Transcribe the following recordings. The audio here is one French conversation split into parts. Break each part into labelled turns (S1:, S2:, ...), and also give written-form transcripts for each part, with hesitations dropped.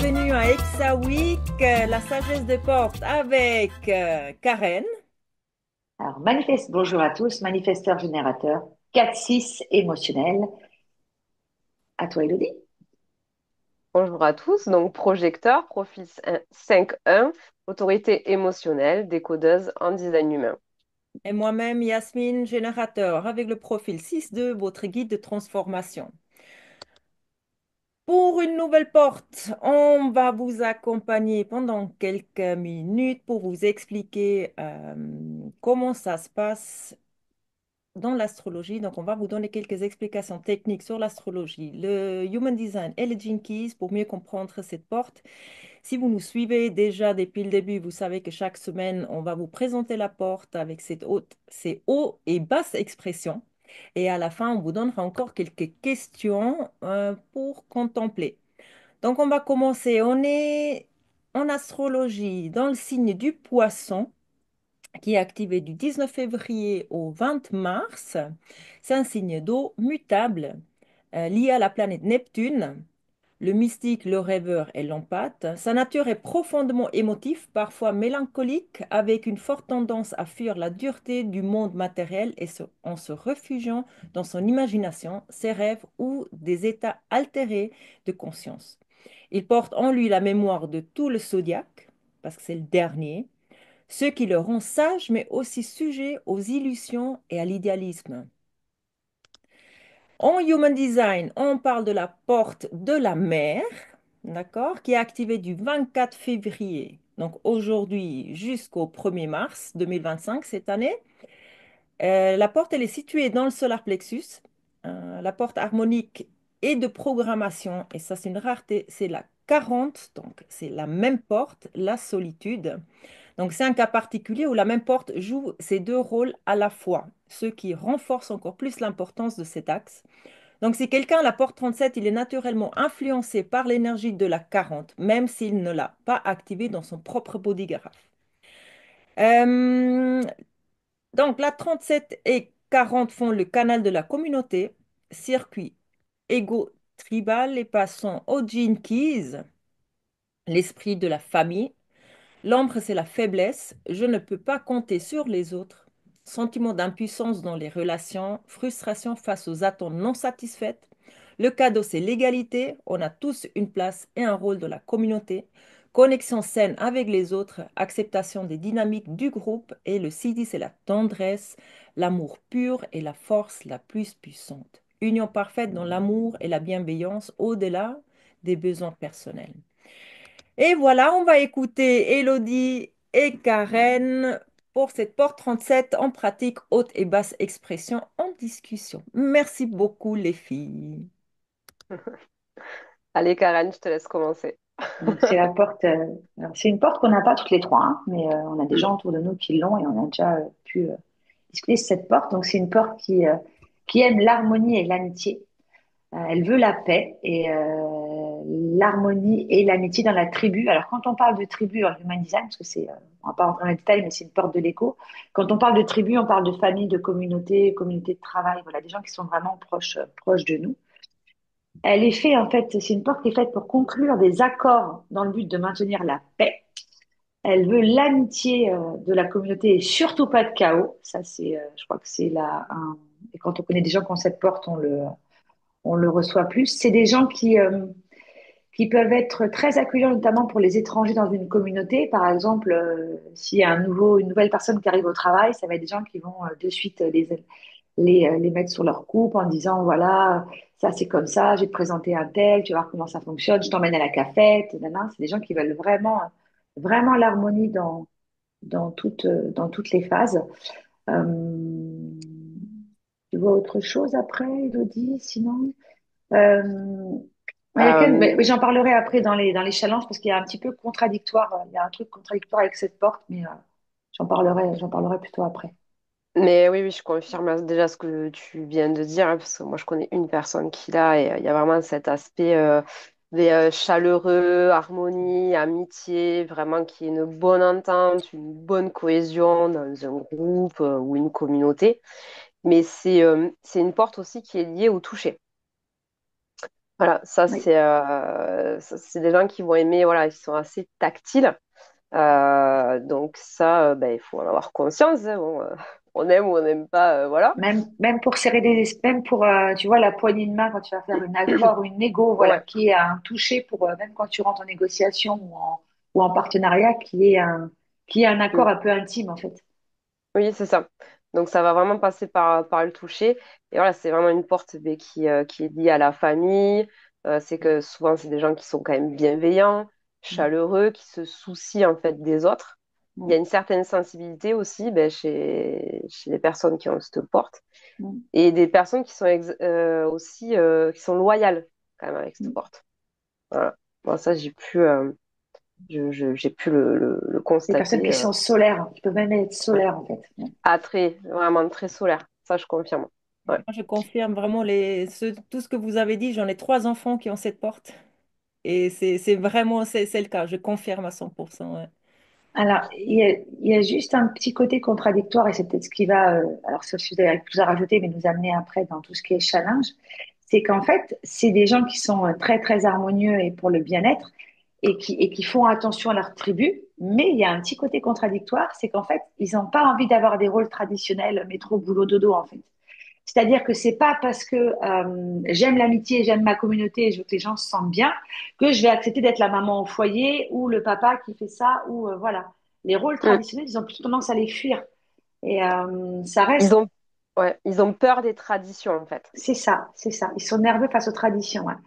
S1: bienvenue à Exa Week, la sagesse des portes avec Karen.
S2: Alors, bonjour à tous, manifesteur générateur, 4-6 émotionnel. À toi, Elodie.
S3: Bonjour à tous, donc projecteur, profil 5.1, autorité émotionnelle, décodeuse en design humain.
S1: Et moi-même, Yasmine, générateur, avec le profil 6-2, votre guide de transformation. Pour une nouvelle porte, on va vous accompagner pendant quelques minutes pour vous expliquer comment ça se passe dans l'astrologie. Donc, on va vous donner quelques explications techniques sur l'astrologie, le Human Design et le Gene Keys pour mieux comprendre cette porte. Si vous nous suivez déjà depuis le début, vous savez que chaque semaine, on va vous présenter la porte avec ses hauts et basses expressions. Et à la fin, on vous donnera encore quelques questions pour contempler. Donc, on va commencer. On est en astrologie dans le signe du poisson qui est activé du 19 février au 20 mars. C'est un signe d'eau mutable lié à la planète Neptune. Le mystique, le rêveur et l'empathe. Sa nature est profondément émotive, parfois mélancolique, avec une forte tendance à fuir la dureté du monde matériel en se réfugiant dans son imagination, ses rêves ou des états altérés de conscience. Il porte en lui la mémoire de tout le zodiaque, parce que c'est le dernier, ce qui le rend sage, mais aussi sujet aux illusions et à l'idéalisme. En Human Design, on parle de la porte de la mer, d'accord, qui est activée du 24 février, donc aujourd'hui jusqu'au 1er mars 2025, cette année. La porte, elle est située dans le solar plexus. La porte harmonique et de programmation, et ça c'est une rareté, c'est la 40, donc c'est la même porte, la solitude. Donc, c'est un cas particulier où la même porte joue ces deux rôles à la fois, ce qui renforce encore plus l'importance de cet axe. Donc, si quelqu'un a la porte 37, il est naturellement influencé par l'énergie de la 40, même s'il ne l'a pas activée dans son propre bodygraph. Euh, donc, la 37 et 40 font le canal de la communauté, circuit égo-tribal et passant au Gene Keys, l'esprit de la famille. L'ombre, c'est la faiblesse. Je ne peux pas compter sur les autres. Sentiment d'impuissance dans les relations, frustration face aux attentes non satisfaites. Le cadeau, c'est l'égalité. On a tous une place et un rôle dans la communauté. Connexion saine avec les autres, acceptation des dynamiques du groupe. Et le CD, c'est la tendresse, l'amour pur et la force la plus puissante. Union parfaite dans l'amour et la bienveillance au-delà des besoins personnels. Et voilà, on va écouter Elodie et Karen pour cette porte 37 en pratique haute et basse expression en discussion. Merci beaucoup les filles.
S3: Allez, Karen, je te laisse commencer.
S2: Donc, c'est la porte. Alors, c'est une porte qu'on n'a pas toutes les trois, hein, mais on a des gens autour de nous qui l'ont et on a déjà pu discuter sur cette porte. Donc, c'est une porte qui aime l'harmonie et l'amitié. Elle veut la paix et l'harmonie et l'amitié dans la tribu. Alors, quand on parle de tribu en human design, parce que on va pas rentrer dans les détails, mais c'est une porte de l'écho. Quand on parle de tribu, on parle de famille, de communauté, communauté de travail. Voilà, des gens qui sont vraiment proches de nous. Elle est faite, en fait, c'est une porte qui est faite pour conclure des accords dans le but de maintenir la paix. Elle veut l'amitié de la communauté et surtout pas de chaos. Ça, je crois que c'est et quand on connaît des gens qui ont cette porte, on le reçoit plus. C'est des gens qui peuvent être très accueillants, notamment pour les étrangers dans une communauté. Par exemple, s'il y a une nouvelle personne qui arrive au travail, ça va être des gens qui vont de suite les mettre sur leur coupe en disant, voilà, ça c'est comme ça, je vais te présenter un tel, tu vas voir comment ça fonctionne, je t'emmène à la cafette. Nanana. C'est des gens qui veulent vraiment l'harmonie dans toutes les phases. Euh, Tu vois autre chose après, Elodie, sinon? Euh, mais
S3: Euh,
S2: j'en parlerai après dans les challenges parce qu'il y a un petit peu contradictoire. Il y a un truc contradictoire avec cette porte, mais j'en parlerai plutôt après.
S3: mais oui, oui, je confirme déjà ce que tu viens de dire, hein, parce que moi, je connais une personne qui l'a, et il y a vraiment cet aspect chaleureux, harmonie, amitié, vraiment qui est une bonne entente, une bonne cohésion dans un groupe ou une communauté. Mais c'est une porte aussi qui est liée au toucher. Voilà,
S2: Oui.
S3: ça, c'est des gens qui vont aimer, voilà, ils sont assez tactiles. Donc ça, ben, il faut en avoir conscience, hein. Bon, on aime ou on n'aime pas, voilà.
S2: Même pour serrer même pour, tu vois, la poignée de main quand tu vas faire un accord ou une négo, voilà,
S3: Ouais.
S2: qui est un toucher pour, même quand tu rentres en négociation ou en partenariat, qui est un accord
S3: Mm.
S2: un peu intime, en fait.
S3: Oui, c'est ça. Donc ça va vraiment passer par le toucher. Et voilà, c'est vraiment une porte ben, qui est liée à la famille. C'est que souvent, c'est des gens qui sont quand même bienveillants,
S2: Mm,
S3: chaleureux, qui se soucient en fait des autres. Il y a
S2: mm,
S3: une certaine sensibilité aussi ben, chez les personnes qui ont cette porte.
S2: mm,
S3: Et des personnes qui sont aussi qui sont loyales quand même avec cette
S2: mm.
S3: porte. Voilà. Bon, ça, j'ai pu le
S2: Des personnes
S3: constater.
S2: qui sont solaires, qui peuvent même être
S3: Ouais.
S2: solaires, en fait. Ouais.
S3: Très, vraiment très solaire. Ça, je confirme. Ouais.
S1: Moi, je confirme vraiment tout ce que vous avez dit. J'en ai 3 enfants qui ont cette porte. Et c'est vraiment, c'est le cas. Je confirme à 100%. Ouais.
S2: Alors, il y a juste un petit côté contradictoire, et c'est peut-être ce qui va, alors sauf si vous avez quelque chose à rajouter, mais nous amener après dans tout ce qui est challenge, c'est qu'en fait, c'est des gens qui sont très, très harmonieux et pour le bien-être et qui font attention à leur tribu, mais il y a un petit côté contradictoire, c'est qu'en fait, ils n'ont pas envie d'avoir des rôles traditionnels, métro, boulot, dodo, en fait. C'est-à-dire que c'est pas parce que j'aime l'amitié, j'aime ma communauté et je veux que les gens se sentent bien que je vais accepter d'être la maman au foyer ou le papa qui fait ça ou voilà. Les rôles
S3: Mm.
S2: traditionnels, ils ont plutôt tendance à les fuir et ça
S3: Ils
S2: reste,
S3: ont, ouais, ils ont peur des traditions, en fait.
S2: c'est ça, c'est ça. Ils sont nerveux face aux traditions. Hein.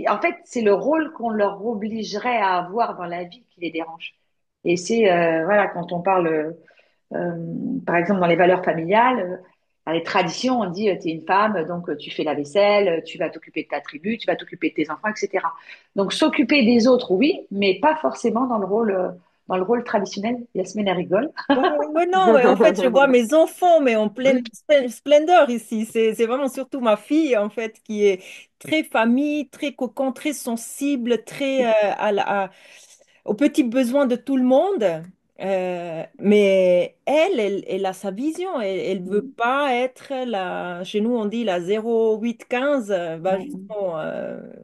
S2: En fait, c'est le rôle qu'on leur obligerait à avoir dans la vie qui les dérange. Et c'est voilà quand on parle Euh, par exemple, dans les valeurs familiales, dans les traditions, on dit tu es une femme, donc tu fais la vaisselle, tu vas t'occuper de ta tribu, tu vas t'occuper de tes enfants, etc. Donc s'occuper des autres, oui, mais pas forcément dans le rôle traditionnel. Yasmine, elle rigole.
S1: Ouais, mais non, mais en fait, je vois mes enfants, mais en pleine splendeur ici. C'est vraiment surtout ma fille, en fait, qui est très famille, très cocon, très sensible, très aux petits besoins de tout le monde. Mais elle a sa vision. Elle veut pas être la. Chez nous, on dit la 0815. Bah, justement,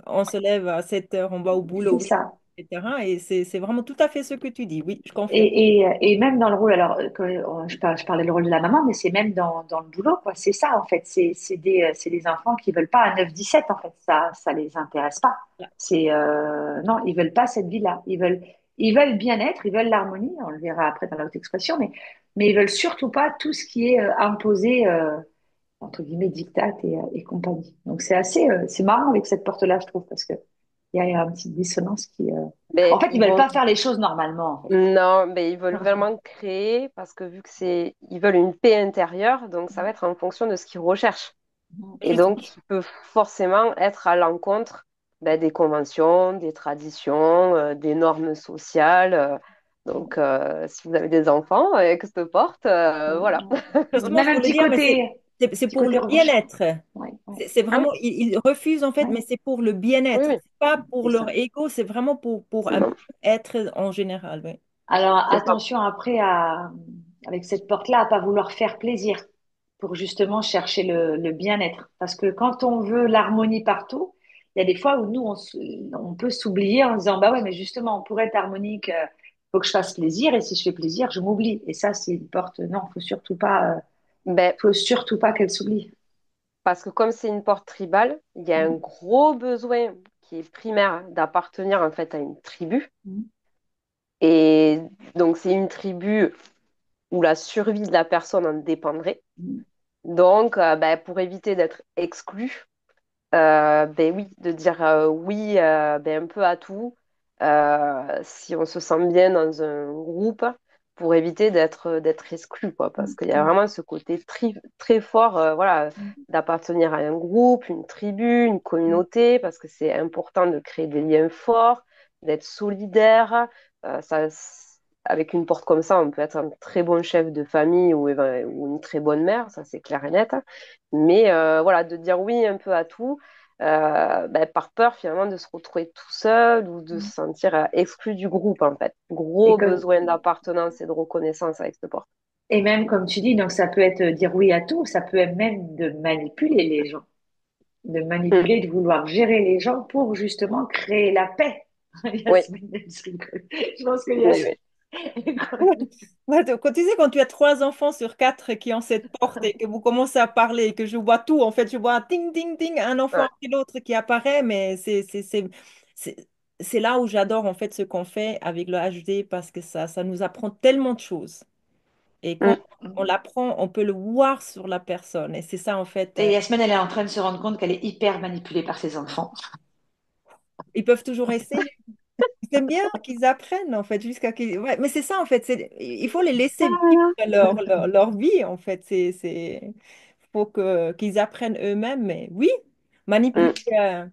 S1: on se lève à 7 heures, on va au
S2: C'est
S1: boulot,
S2: ça.
S1: etc. Et c'est vraiment tout à fait ce que tu dis. Oui, je confirme.
S2: Et même dans le rôle, alors je parlais le rôle de la maman, mais c'est même dans le boulot, quoi. C'est ça, en fait. C'est des enfants qui veulent pas un 9-17 en fait. Ça les intéresse pas. Non, ils veulent pas cette vie-là. Ils veulent le bien-être, ils veulent l'harmonie. On le verra après dans la haute expression, mais ils veulent surtout pas tout ce qui est imposé, entre guillemets, diktat et compagnie. Donc c'est marrant avec cette porte-là, je trouve, parce que il y a une petite dissonance en
S3: Mais
S2: fait, ils
S3: ils
S2: veulent
S3: vont,
S2: pas faire les choses normalement, en fait.
S3: non, mais ils veulent vraiment créer parce que vu que ils veulent une paix intérieure, donc ça va être en fonction de ce qu'ils recherchent. Et
S1: Je
S3: donc, il peut forcément être à l'encontre ben, des conventions, des traditions, des normes sociales. Donc, si vous avez des enfants avec cette porte, voilà.
S1: Justement,
S2: Même
S1: je
S2: un
S1: voulais
S2: petit
S1: dire, mais c'est
S2: petit
S1: pour
S2: côté
S1: le
S2: rouge.
S1: bien-être.
S2: Ouais, ouais,
S1: C'est
S3: Ah oui,
S1: vraiment, ils refusent en fait,
S2: ouais,
S1: mais c'est pour le
S3: oui,
S1: bien-être.
S3: oui,
S1: C'est pas pour
S2: c'est
S1: leur
S2: ça.
S1: ego, c'est vraiment pour un être en général. Oui.
S2: Alors
S3: c'est ça.
S2: attention après avec cette porte-là, à pas vouloir faire plaisir pour justement chercher le bien-être. Parce que quand on veut l'harmonie partout, il y a des fois où nous, on peut s'oublier en disant, bah ouais, mais justement, pour être harmonique, faut que je fasse plaisir. Et si je fais plaisir, je m'oublie. Et ça, c'est une porte, non,
S3: Ben,
S2: faut surtout pas qu'elle s'oublie.
S3: parce que comme c'est une porte tribale, il y a un
S2: Mm,
S3: gros besoin qui est primaire d'appartenir en fait à une tribu.
S2: mm,
S3: Et donc, c'est une tribu où la survie de la personne en dépendrait.
S2: mm,
S3: Donc, ben, pour éviter d'être exclu, ben oui, de dire oui ben, un peu à tout, si on se sent bien dans un groupe, pour éviter d'être exclu, quoi, parce qu'il y a
S2: mm,
S3: vraiment ce côté très fort, voilà,
S2: mm,
S3: d'appartenir à un groupe, une tribu, une
S2: mm.
S3: communauté, parce que c'est important de créer des liens forts, d'être solidaire. Ça, avec une porte comme ça, on peut être un très bon chef de famille ou une très bonne mère, ça c'est clair et net. Mais voilà, de dire oui un peu à tout, ben, par peur finalement de se retrouver tout seul ou de se
S2: Mm.
S3: sentir exclu du groupe en fait.
S2: Et
S3: Gros
S2: comme,
S3: besoin d'appartenance et de reconnaissance avec ce port.
S2: et même comme tu dis, donc ça peut être dire oui à tout, ça peut être même de manipuler les gens. de
S3: Mm.
S2: manipuler, de vouloir gérer les gens pour justement créer la paix.
S3: Oui,
S2: Yasmine, elle se rigole. Je pense que
S3: oui, oui.
S2: Yasmine.
S1: Ouais, quand tu sais, quand tu as 3 enfants sur 4 qui ont cette porte et que vous commencez à parler et que je vois tout, en fait, je vois ting, ting, ting, un enfant
S3: Ouais.
S1: après l'autre qui apparaît, mais c'est, c'est là où j'adore en fait ce qu'on fait avec le HD parce que ça nous apprend tellement de choses. Et quand
S3: Mm.
S1: on l'apprend, on peut le voir sur la personne. Et c'est ça en fait,
S2: Et Yasmine, elle est en train de se rendre compte qu'elle est hyper manipulée par ses enfants.
S1: ils peuvent toujours essayer. C'est bien qu'ils apprennent, en fait, jusqu'à qu'ils... Ouais, mais c'est ça, en fait. Il faut les laisser vivre
S3: Voilà.
S1: leur vie, en fait. Faut qu'ils apprennent eux-mêmes. Mais oui, manipuler.
S3: Mm.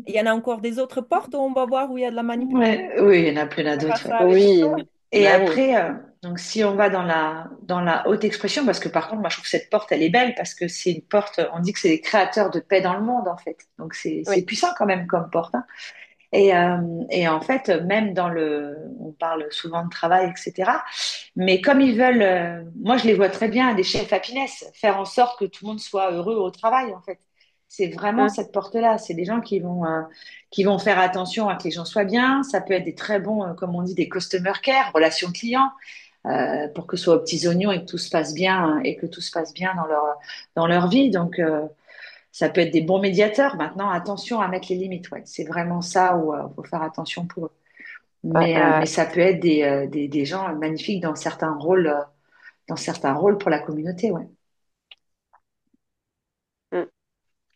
S1: Il y en a encore des autres portes où on va voir où il y a de la manipulation.
S2: Ouais, oui, il y en a plein
S1: On fera
S2: d'autres. Ouais.
S1: ça avec
S3: Oui,
S1: toi.
S2: Et
S3: bah oui.
S2: après, donc si on va dans la haute expression, parce que par contre, moi je trouve que cette porte, elle est belle parce que c'est une porte, on dit que c'est les créateurs de paix dans le monde en fait. Donc c'est
S3: Oui.
S2: puissant quand même comme porte. Hein. Et en fait, même dans le, on parle souvent de travail, etc. Mais comme ils veulent, moi je les vois très bien, des chefs happiness, faire en sorte que tout le monde soit heureux au travail, en fait. C'est vraiment
S3: Mm.
S2: cette porte-là. C'est des gens qui vont faire attention à que les gens soient bien. Ça peut être des très bons, comme on dit, des customer care, relations clients, pour que ce soit aux petits oignons et que tout se passe bien et que tout se passe bien dans leur vie. Donc, ça peut être des bons médiateurs. Maintenant, attention à mettre les limites. Ouais. C'est vraiment ça où il faut faire attention pour eux.
S3: Ouais,
S2: Mais ça peut être des gens magnifiques dans certains rôles pour la communauté. Ouais.
S3: mm.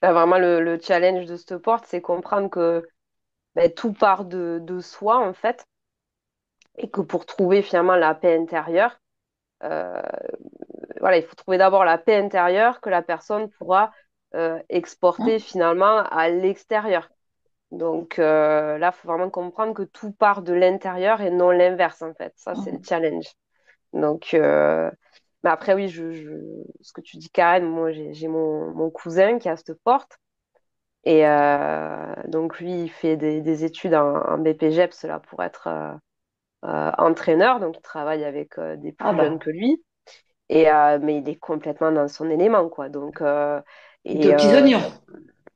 S3: Là, vraiment, le challenge de cette porte, c'est comprendre que ben, tout part de soi, en fait, et que pour trouver finalement la paix intérieure, euh, voilà, il faut trouver d'abord la paix intérieure que la personne pourra exporter
S2: Hein.
S3: finalement à l'extérieur. Donc là, il faut vraiment comprendre que tout part de l'intérieur et non l'inverse, en fait. Ça, c'est le
S2: Hein.
S3: challenge. Donc, mais après, oui, ce que tu dis, Karen, moi, j'ai mon cousin qui a cette porte. Et donc, lui, il fait des études en BPGEPS là, pour être entraîneur. Donc, il travaille avec des
S2: Ah
S3: plus jeunes
S2: bah,
S3: que lui. Mais il est complètement dans son élément, quoi. Donc,
S2: il était aux
S3: et
S2: petits oignons.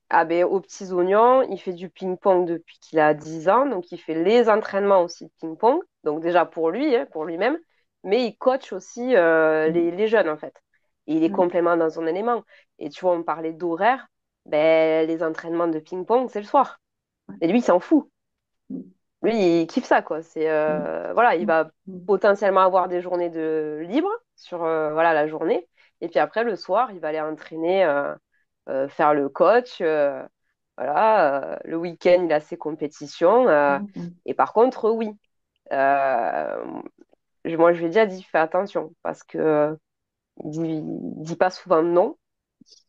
S3: ah ben, aux petits oignons, il fait du ping-pong depuis qu'il a 10 ans. Donc, il fait les entraînements aussi de ping-pong. Donc, déjà pour lui, hein, pour lui-même. Mais il coach aussi les jeunes, en fait. Et il est
S2: Mm.
S3: complètement dans son élément. Et tu vois, on parlait d'horaire. Ben, les entraînements de ping-pong, c'est le soir. Et lui, il s'en fout.
S2: Mm.
S3: Lui, il kiffe ça, quoi. C'est,
S2: Mm.
S3: voilà, il va
S2: Mm.
S3: potentiellement avoir des journées de libre sur voilà, la journée. Et puis après, le soir, il va aller entraîner, faire le coach. Voilà, le week-end, il a ses compétitions.
S2: Mm. Mm.
S3: Et par contre, oui, euh, moi, je lui ai déjà dit, fais attention, parce que il dit pas souvent non.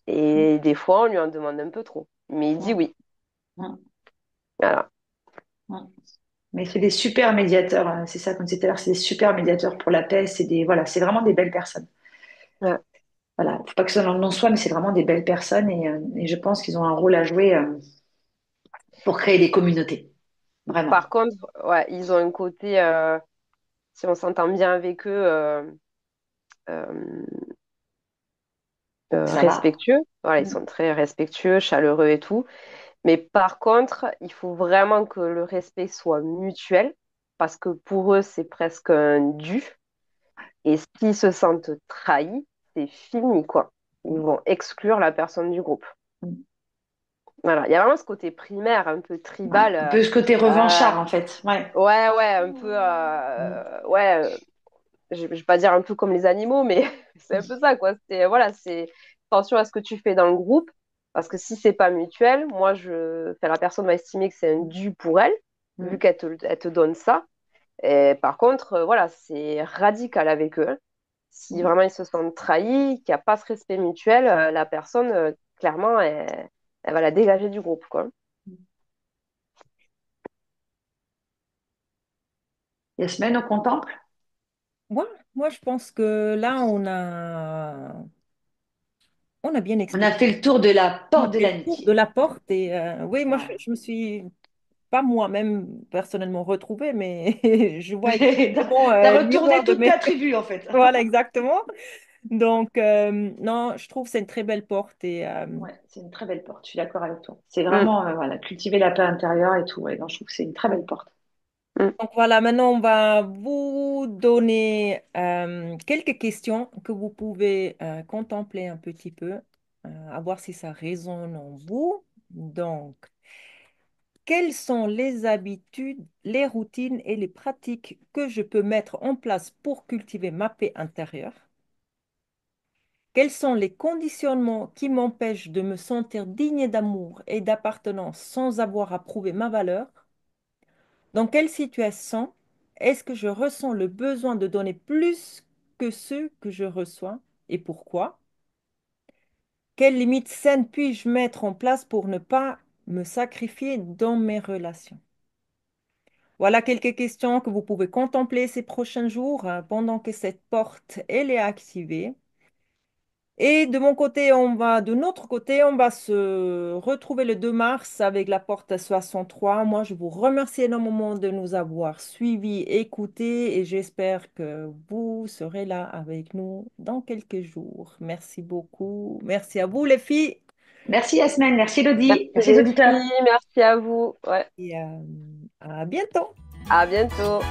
S2: Mm.
S3: Et des fois, on lui en demande un peu trop. Mais il dit
S2: Mm.
S3: oui.
S2: Mm.
S3: Voilà.
S2: Mm. Mais c'est des super médiateurs, c'est ça comme c'était tout à l'heure, c'est des super médiateurs pour la paix, voilà, c'est vraiment des belles personnes.
S3: Ouais.
S2: Voilà, faut pas que ça en soit, mais c'est vraiment des belles personnes et je pense qu'ils ont un rôle à jouer pour créer des communautés,
S3: Par
S2: vraiment.
S3: contre, ouais, ils ont un côté, si on s'entend bien avec eux, euh,
S2: Ça va.
S3: respectueux. Voilà, ils
S2: Mm.
S3: sont très respectueux, chaleureux et tout. Mais par contre, il faut vraiment que le respect soit mutuel, parce que pour eux, c'est presque un dû. Et s'ils se sentent trahis, c'est fini, quoi. Ils vont exclure la personne du groupe.
S2: Mm.
S3: Voilà, il y a vraiment ce côté primaire, un peu
S2: Ouais.
S3: tribal.
S2: Un peu ce côté
S3: Euh,
S2: revanchard en fait. Ouais.
S3: ouais, ouais, un peu,
S2: Mm.
S3: ouais, je vais pas dire un peu comme les animaux, mais c'est un peu ça, quoi. C'est, voilà, c'est attention à ce que tu fais dans le groupe, parce que si c'est pas mutuel, enfin, la personne va estimer que c'est un dû pour elle, vu
S2: Mm.
S3: elle te donne ça. Et par contre, voilà, c'est radical avec eux. Si
S2: Mm.
S3: vraiment ils se sentent trahis, qu'il n'y a pas ce respect mutuel, la personne, clairement, elle va la dégager du groupe, quoi.
S2: Yasmine, on contemple?
S1: Moi, moi, je pense que là, on a bien
S2: On a
S1: expliqué.
S2: fait le tour de la
S1: On a
S2: porte de
S1: fait le tour de
S2: l'amitié.
S1: la porte et oui, moi,
S2: Ouais.
S1: je me suis pas moi-même personnellement retrouvée, mais je vois exactement
S2: T'as
S1: le miroir
S2: retourné
S1: de
S2: toute ta
S1: mes...
S2: tribu en fait.
S1: Voilà, exactement. Donc, non, je trouve que c'est une très belle porte et
S2: Ouais, c'est une très belle porte, je suis d'accord avec toi. C'est
S3: Mm,
S2: vraiment, voilà, cultiver la paix intérieure et tout. Ouais, non, je trouve que c'est une très belle porte.
S3: mm.
S1: donc voilà, maintenant on va vous donner quelques questions que vous pouvez contempler un petit peu, à voir si ça résonne en vous. Donc, quelles sont les habitudes, les routines et les pratiques que je peux mettre en place pour cultiver ma paix intérieure? Quels sont les conditionnements qui m'empêchent de me sentir digne d'amour et d'appartenance sans avoir à prouver ma valeur? Dans quelle situation est-ce que je ressens le besoin de donner plus que ce que je reçois et pourquoi? Quelles limites saines puis-je mettre en place pour ne pas me sacrifier dans mes relations? Voilà quelques questions que vous pouvez contempler ces prochains jours pendant que cette porte elle est activée. Et de notre côté, on va se retrouver le 2 mars avec la porte 63. Moi, je vous remercie énormément de nous avoir suivis, écoutés et j'espère que vous serez là avec nous dans quelques jours. Merci beaucoup. Merci à vous, les filles.
S2: Merci Yasmine, merci
S3: Merci
S2: Elodie, merci aux
S3: les
S2: auditeurs.
S3: filles, merci à vous. Ouais,
S1: Et à bientôt.
S3: à bientôt.